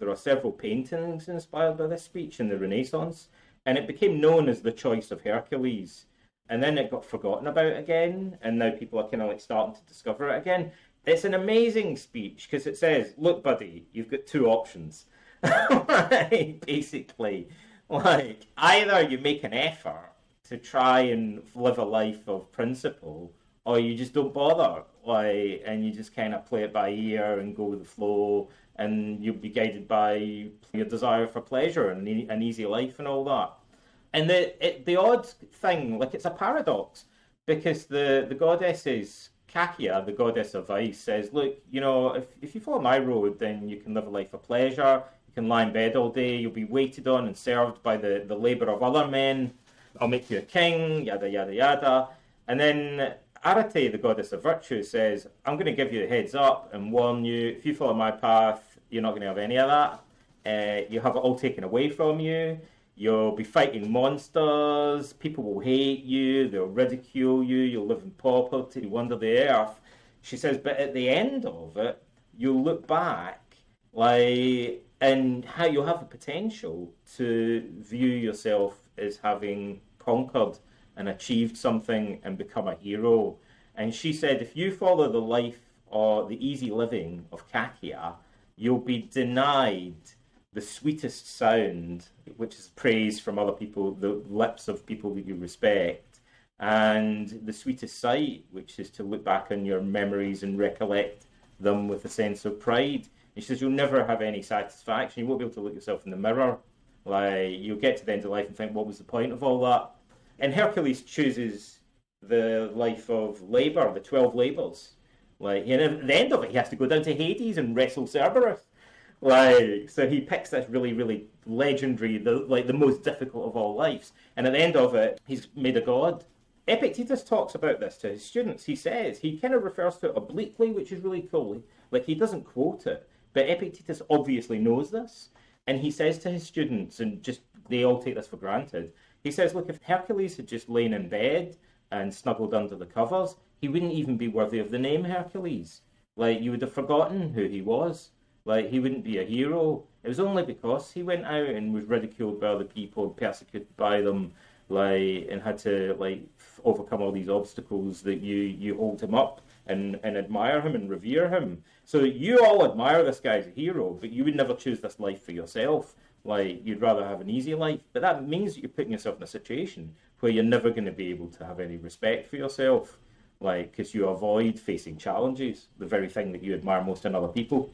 there are several paintings inspired by this speech in the Renaissance, and it became known as the Choice of Hercules. And then it got forgotten about again, and now people are kind of like starting to discover it again. It's an amazing speech because it says, "Look, buddy, you've got two options." Basically, like either you make an effort to try and live a life of principle, or you just don't bother, like, and you just kind of play it by ear and go with the flow, and you'll be guided by your desire for pleasure and an easy life and all that. And the odd thing, like it's a paradox, because the goddesses, Kakia, the goddess of ice, says, look, if you follow my road, then you can live a life of pleasure, you can lie in bed all day, you'll be waited on and served by the labour of other men, I'll make you a king, yada, yada, yada. And then Arete, the goddess of virtue, says, I'm going to give you a heads up and warn you, if you follow my path, you're not going to have any of that. You have it all taken away from you. You'll be fighting monsters. People will hate you. They'll ridicule you. You'll live in poverty, wander the earth. She says, but at the end of it, you'll look back and how you'll have the potential to view yourself as having conquered and achieved something and become a hero. And she said, if you follow the life or the easy living of Kakia, you'll be denied the sweetest sound, which is praise from other people, the lips of people that you respect, and the sweetest sight, which is to look back on your memories and recollect them with a sense of pride. And she says, you'll never have any satisfaction. You won't be able to look yourself in the mirror. You'll get to the end of life and think, what was the point of all that? And Hercules chooses the life of labour, the 12 labours. And at the end of it, he has to go down to Hades and wrestle Cerberus. So he picks this really, really legendary, the most difficult of all lives. And at the end of it, he's made a god. Epictetus talks about this to his students. He says, he kind of refers to it obliquely, which is really cool. He doesn't quote it, but Epictetus obviously knows this. And he says to his students, and just they all take this for granted, he says, look, if Hercules had just lain in bed and snuggled under the covers, he wouldn't even be worthy of the name Hercules. You would have forgotten who he was. He wouldn't be a hero. It was only because he went out and was ridiculed by other people, persecuted by them, and had to overcome all these obstacles that you hold him up and admire him and revere him. So you all admire this guy as a hero, but you would never choose this life for yourself. You'd rather have an easy life. But that means that you're putting yourself in a situation where you're never going to be able to have any respect for yourself, because you avoid facing challenges, the very thing that you admire most in other people.